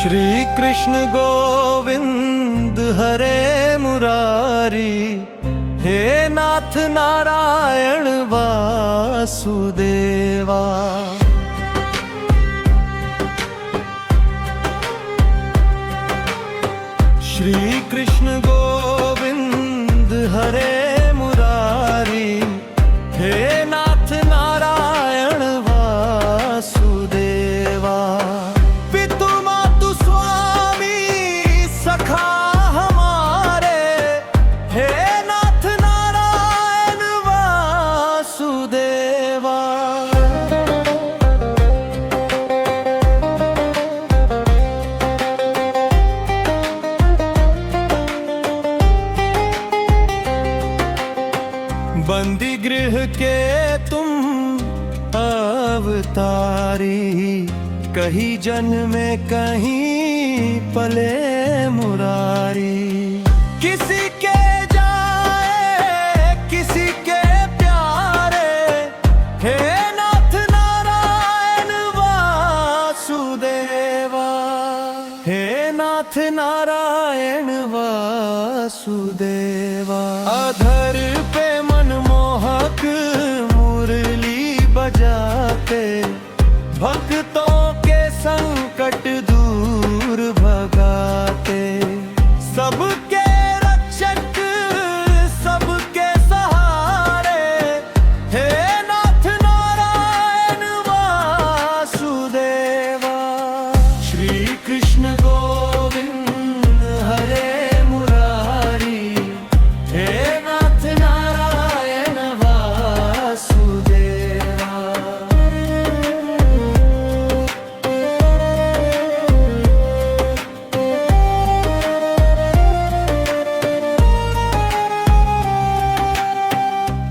श्री कृष्ण गोविंद हरे मुरारी, हे नाथ नारायण वासुदेवा। श्री कृष्ण गोविंद हरे मुरारी, हे नाथ नारायण वासुदेवा। पितु मातु स्वामी सखा हमारे, हे नाथ नारायण वासुदेवा। बंदी गृह के तुम अवतारी, कहीं जन्मे कहीं पले मुरारी। किसी के जाए किसी के प्यारे, हे नाथ नारायण वासुदेवा। हे नाथ नारायण वासुदेवा। अधर पे मनमोहक मुरली बजाते, भक्तों के संकट दूर भगाते। सबके रक्षक सबके सहारे, हे नाथ नारायण वासुदेवा। श्री कृष्ण गोविंद हरे मुरारी, हे नाथ नारायण वासुदेवा।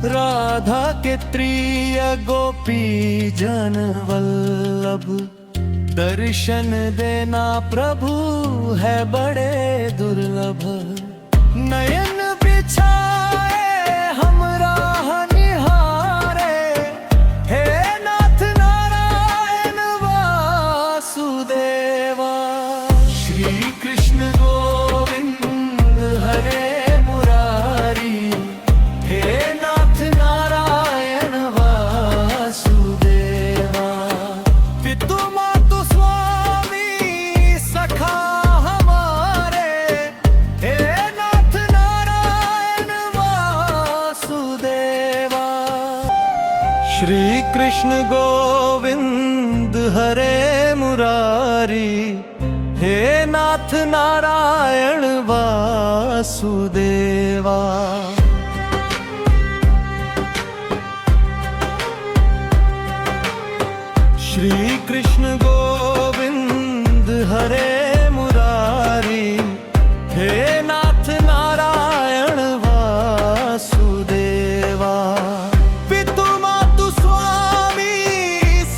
राधा के प्रिय गोपी जन वल्लभ, दर्शन देना प्रभु है बड़े दुर्लभ। नयन बिछाए हम राह निहारे, हे नाथ नारायण वासुदेवा। श्री कृष्ण गोविंद हरे मुरारी, हे नाथ नारायण वासुदेवा। पितु मातु स्वामी सखा हमारे, हे नाथ नारायण वासुदेवा। श्री कृष्ण गोविंद हरे मुरारी, हे नाथ नारायण वासुदेवा। श्री कृष्ण गोविंद हरे मुरारी, हे नाथ नारायण वासुदेवा। पितु मातु स्वामी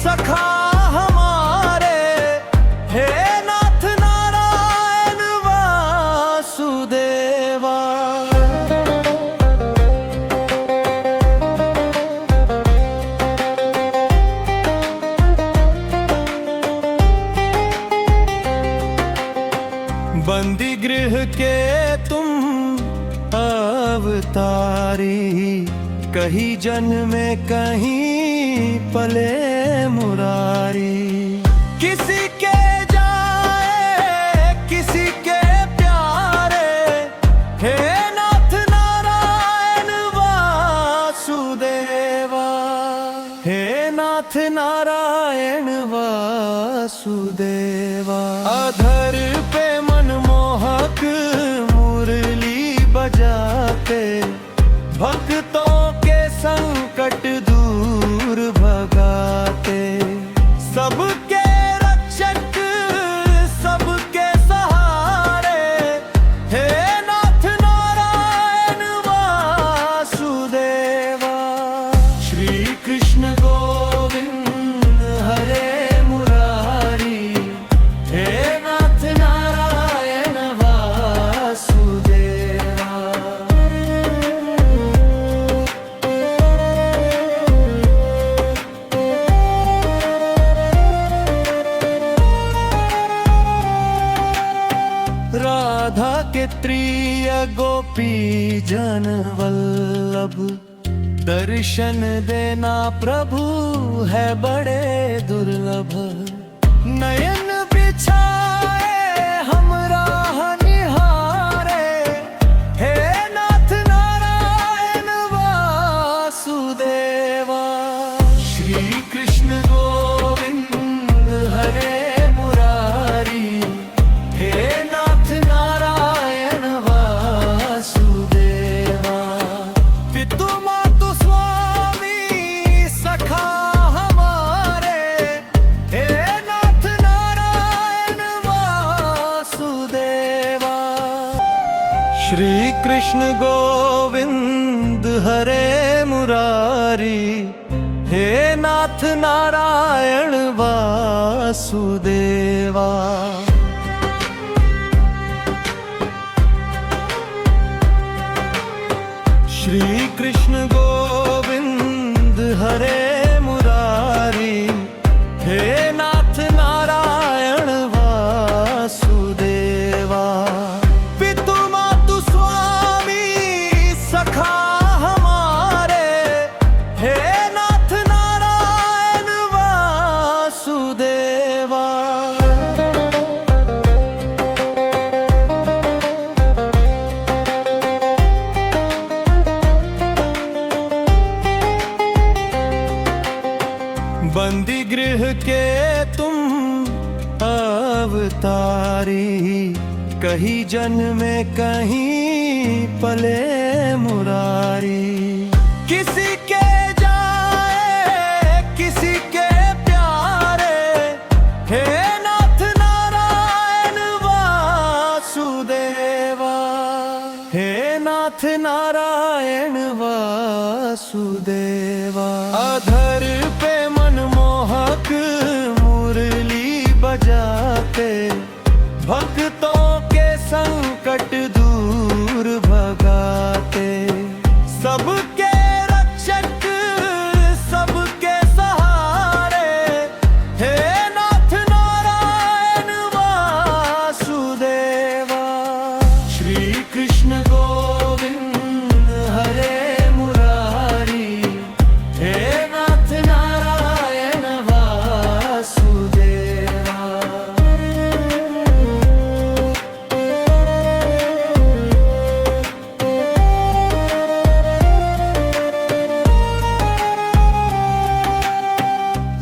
सखा हमारे, हे नाथ नारायण वासुदेवा। बंदी गृह के तुम अवतारी, कहीं जन्मे कहीं पले मुरारी। किसी के जाए किसी के प्यारे, हे नाथ नारायण वासुदेवा। हे नाथ नारायण वासुदेवा। अधर पे मनमोहक मुरली बजाते, भक्तों के संकट दूर भगाते। सबके रक्षक सबके सहारे, हे नाथ नारायण वासुदेवा। श्री कृष्ण गोविंद हरे मुरारी, हे नाथ नारायण राधा के प्रिय गोपी जन वल्लभ, दर्शन देना प्रभु है बड़े दुर्लभ। नयन बिछाए हम राह निहारे, हे नाथ नारायण वासुदेवा। श्री कृष्ण गोविंद हरे मुरारी, हे नाथ नारायण वासुदेवा। पितु मातु स्वामी सखा हमारे, हे नाथ नारायण वासुदेवा। श्री कृष्ण गोविंद हरे मुरारी, हे नाथ नारायण वासुदेवा। श्री कृष्ण गोविंद हरे मुरारी, हे नाथ नारायण वासुदेवा। पितु मातु स्वामी सखा हमारे, हे नाथ नारायण वासुदेवा। बंदी गृह के तुम अवतारी, कहीं जन्म में कहीं पले मुरारी। किसी के जाए किसी के प्यारे, हे नाथ नारायण वासुदेवा। हे नाथ नारायण वासुदेवा। अधर पे मनमोहक मुरली बजाते, भक्तों के संकट दूर भगाते। सबके रक्षक सबके सहारे, हे नाथ नारायण वासुदेवा। श्री कृष्ण गोविंद हरे मुरारी, हे नाथ नारायण वासुदेवा।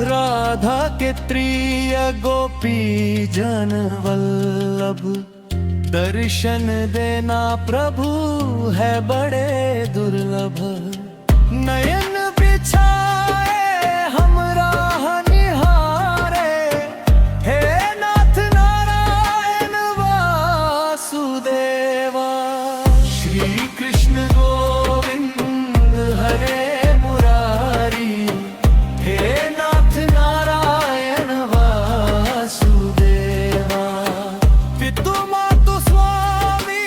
राधा के प्रिय गोपी जन वल्लभ, दर्शन देना प्रभु है बड़े दुर्लभ। नयन बिछाए हम राह निहारे, हे नाथ नारायण वासुदेवा। श्री कृष्ण गोविंद हरे मुरारी, हे नाथ नारायण वासुदेवा। पितु मातु स्वामी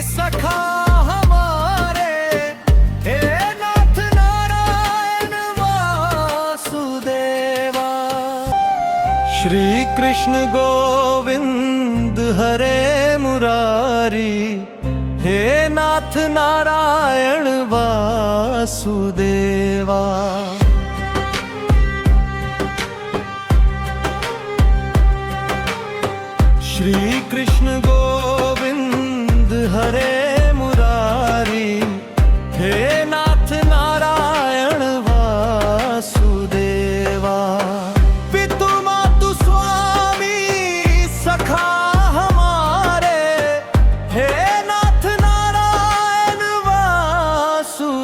सखा हमारे, हे नाथ नारायण वासुदेवा। श्री कृष्ण गोविंद हरे मुरारी, हे नाथ नारायण वासुदेवा। श्री कृष्ण गोविंद हरे मुरारी, हे नाथ नारायण वासुदेवा। पितु मातु स्वामी सखा हमारे, हे नाथ नारायण वासुदेवा।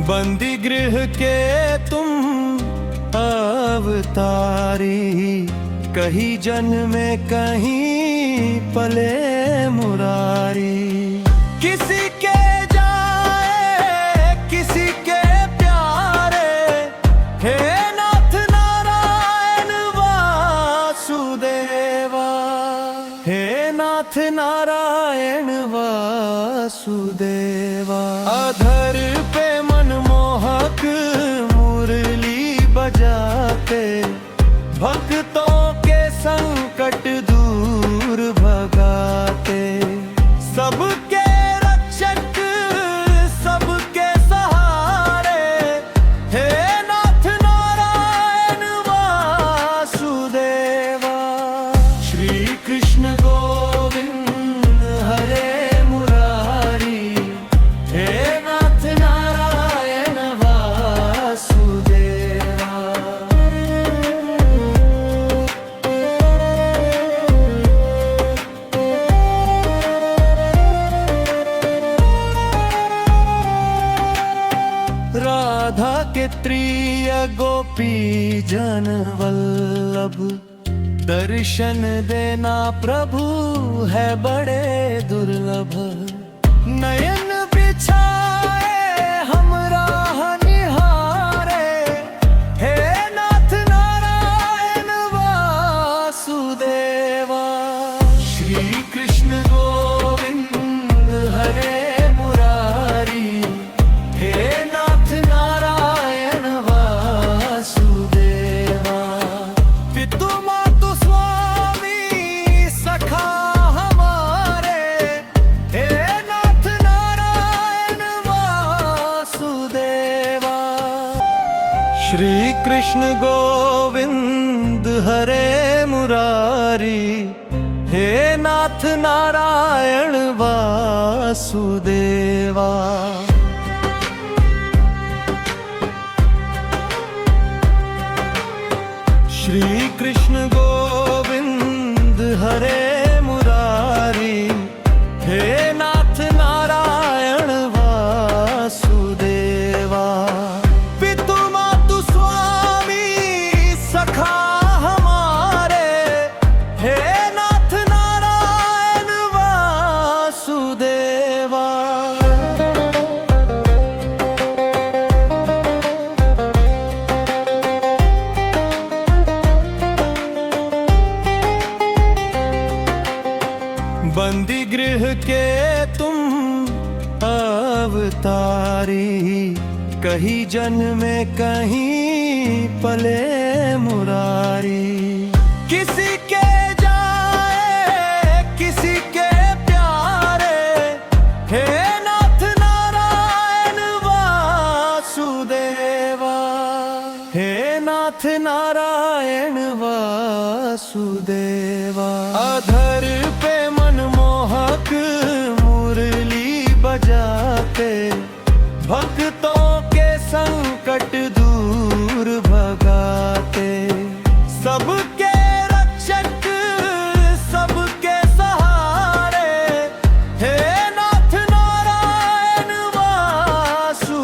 बंदी गृह के तुम अवतारी, कहीं जन्म में कहीं पले मुरारी। किसी के जाए किसी के प्यारे, हे नाथ नारायण वासुदेवा। हे नाथ नारायण नारायण वासुदेवा। अधर पे मनमोहक मुरली बजाते, भक्तों के संकट दूर भगाते, सबके रक्षक सबके सहारे, हे नाथ नारायण वासुदेवा। श्री कृष्ण गोविंद हरे मुरारी, हे नाथ नारायण वासुदेवा। राधा के प्रिय गोपी जन वल्लभ, दर्शन देना प्रभु है बड़े दुर्लभ। नयन बिछाए हम राह निहारे, हे नाथ नारायण वासुदेवा। श्री कृष्ण गोविंद हरे मुरारी, हे नाथ नारायण वासुदेवा। पितु मातु स्वामी सखा हमारे, हे नाथ नारायण वासुदेवा। श्री कृष्ण गोविंद हरे मुरारी, हे नाथ नारायण वासुदेवा। श्री कृष्ण गोविंद हरे मुरारी, हे नाथ नारायण वासुदेवा। पितु मातु स्वामी सखा हमारे, हे नाथ नारायण वासुदेवा। बंदी गृह के तुम अवतारी, कहीं जन्म में कहीं पले मुरारी। किसी के जाए किसी के प्यारे, हे नाथ नारायण वासुदेवा। हे नाथ नारायण वासुदेवा। अधर पे मनमोहक मुरली बजाते, भक्तों के संकट दूर भगाते, सबके रक्षक सबके सहारे, हे नाथ नारायण वासुदेवा।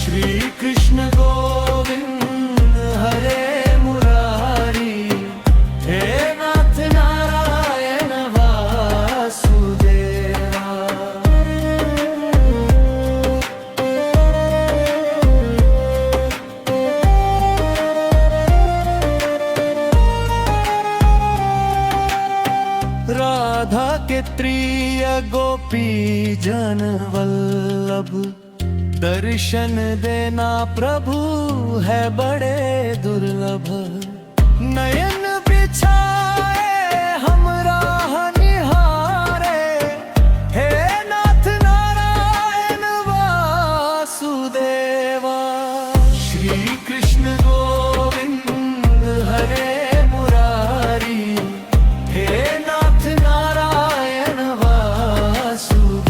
श्री कृष्ण गोविंद हरे मुरारी, हे नाथ नारायण वासुदेवा। राधा के प्रिय गोपी जन वल्लभ, दर्शन देना प्रभु है बड़े दुर्लभ। नयन बिछाए हम राह निहारे, हे नाथ नारायण वासुदेवा। श्री कृष्ण गोविंद हरे मुरारी, हे नाथ नारायण वासुदेवा।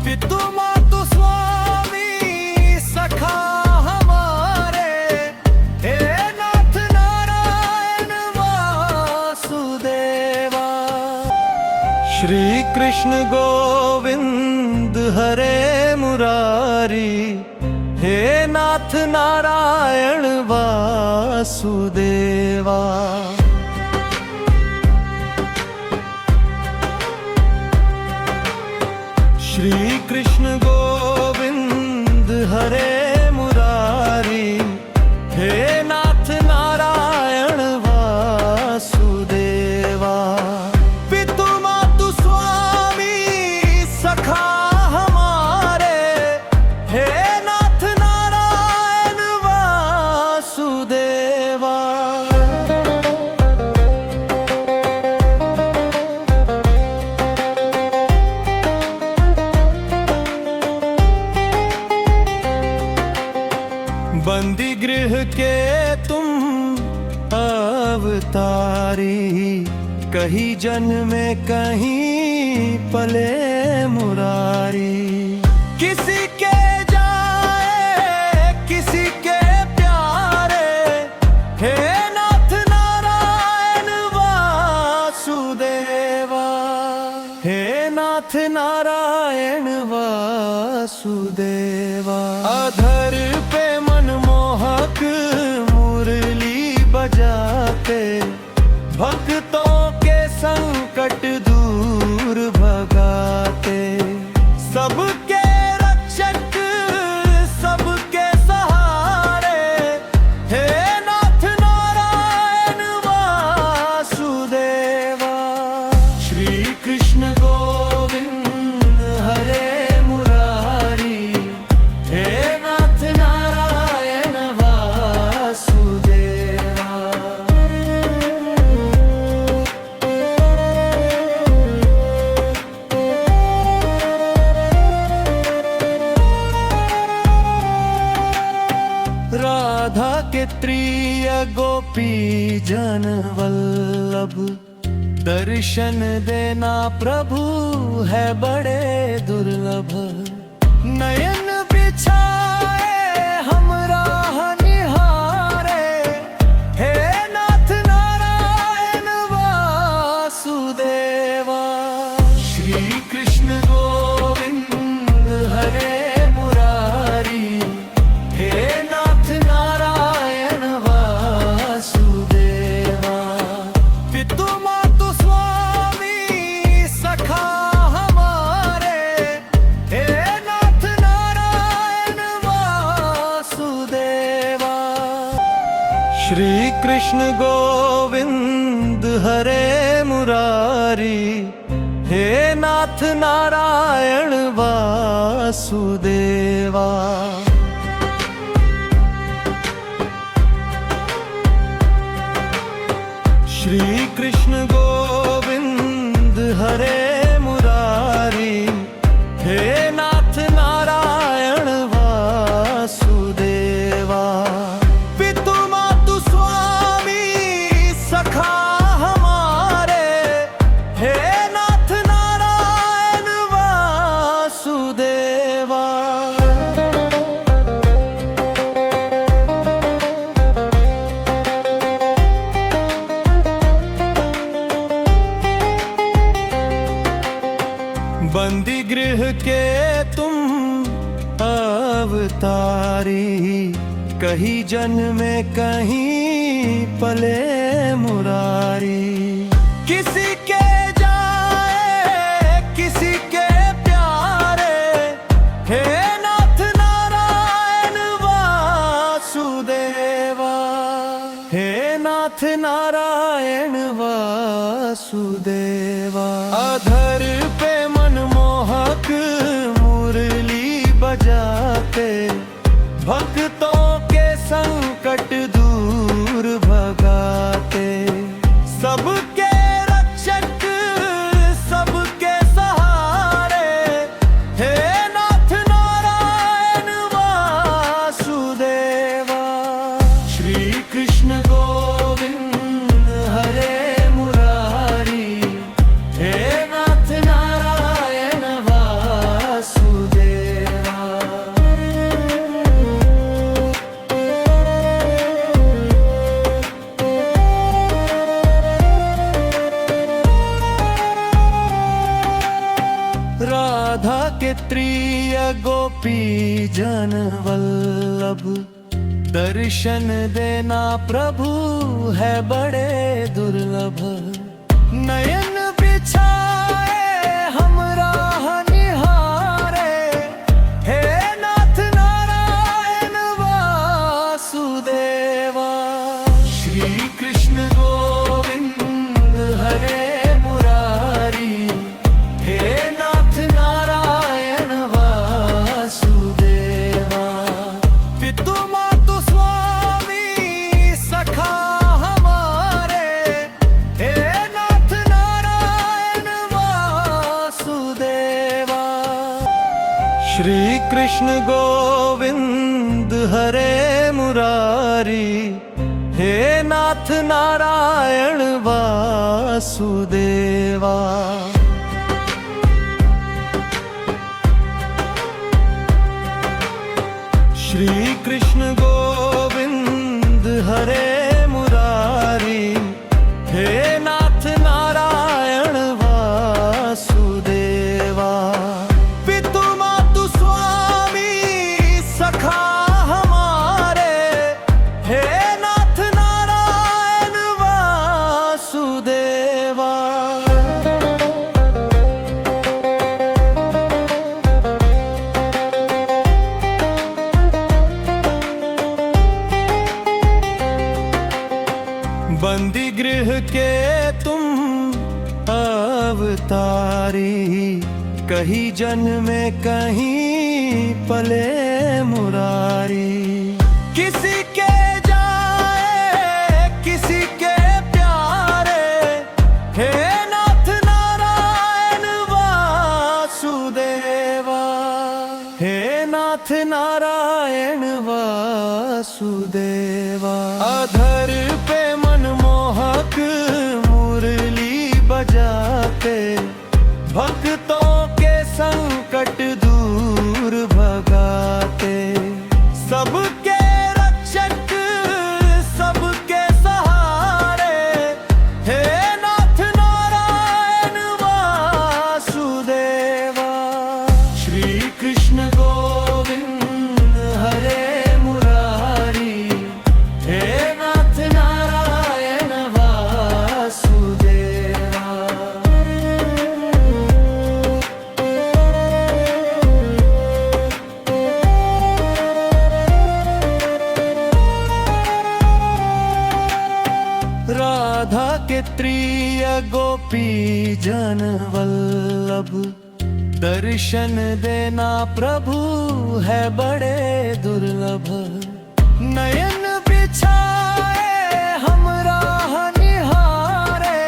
पितु मातु स्वामी सखा हमारे, हे नाथ नारायण वासुदेवा। श्री कृष्ण गोविंद हरे मुरारी, हे नाथ नारायण वासुदेवा। श्री कृष्ण गोविंद हरे मुरारी, हे नाथ नारायण वासुदेवा। के तुम अवतारी, कहीं जन्मे कहीं पले मुरारी। किसी के जाए किसी के प्यारे, हे नाथ नारायण वासुदेवा, हे नाथ नारायण वासुदेवा। अधर पे मनमोहक मुरली बजाते, भक्तों के संकट दूर भगाते, सबके रक्षक सबके सहारे, हे नाथ नारायण वासुदेवा। श्री कृष्ण गोविंद हरे मुरारी, हे नाथ नारायण वासुदेवा। राधा के प्रिय गोपी जन वल्लभ, दर्शन देना प्रभु है बड़े दुर्लभ। नयन बिछाए हम राह निहारे, हे नाथ नारायण वासुदेवा। श्री कृष्ण गोविंद हरे मुरारी, हे नाथ नारायण वासुदेवा। पितु मातु स्वामी सखा हमारे, हे नाथ नारायण वासुदेवा। श्री कृष्ण गोविंद हरे मुरारी, हे नाथ नारायण वासुदेवा। श्री कृष्ण गोविंद हरे मुरारी, हे नाथ नारायण वासुदेवा। पितु मातु स्वामी सखा हमारे, हे नाथ नारायण वासुदेवा। बंदी गृह के तुम अवतारी, कहीं जन्मे कहीं पले मुरारी। किसी के जाए किसी के प्यारे, हे नाथ नारायण वासुदेवा, हे नाथ नारायण वासुदेवा। अधर पे मनमोहक मुरली बजाते, भक्तों के संकट दूर भगाते, सबके रक्षक सबके सहारे, हे नाथ नारायण वासुदेवा। श्री कृष्ण गोविंद हरे मुरारी, हे नाथ नारायण वासुदेवा। राधा के प्रिय गोपी जन वल्लभ, दर्शन देना प्रभु है बड़े दुर्लभ। नयन बिछाए हम राह निहारे, हे नाथ नारायण वासुदेवा। श्री कृष्ण गोविंद हरे मुरारी, हे नाथ नारायण वासुदेवा। पितु मातु स्वामी सखा हमारे, हे नाथ नारायण वासुदेवा। श्री कृष्ण गोविंद हरे मुरारी, हे नाथ नारायण वासुदेवा। श्री कृष्ण गोविंद हरे मुरारी, हे नाथ नारायण वासुदेवा। पितु मातु स्वामी सखा हमारे, हे नाथ नारायण वासुदेवा। बंदी गृह के तुम अवतारी, कहीं जन्म में कहीं पले मुरारी। किसी के जाए किसी के प्यारे, हे नाथ नारायण वासुदेवा। हे नाथ नारायण वासुदेवा। अधर पे मनमोहक मुरली बजाते, भक्तों के संकट दूर भगाते। सबके रक्षक सबके सहारे, हे नाथ नारायण वासुदेवा। श्री कृष्ण गोविंद हरे मुरारी, हे नाथ नारायण वासुदेवा। राधा के प्रिय गोपी जन वल्लभ, दर्शन देना प्रभु है बड़े दुर्लभ। नयन बिछाए हम राह निहारे,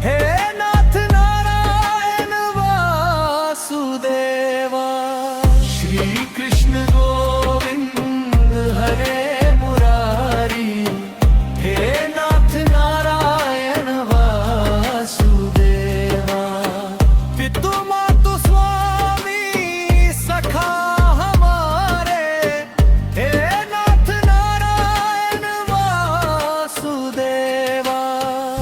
हे नाथ नारायण वासुदेवा। श्री कृष्ण गोविंद हरे मुरारी, हे नाथ नारायण वासुदेवा। पितु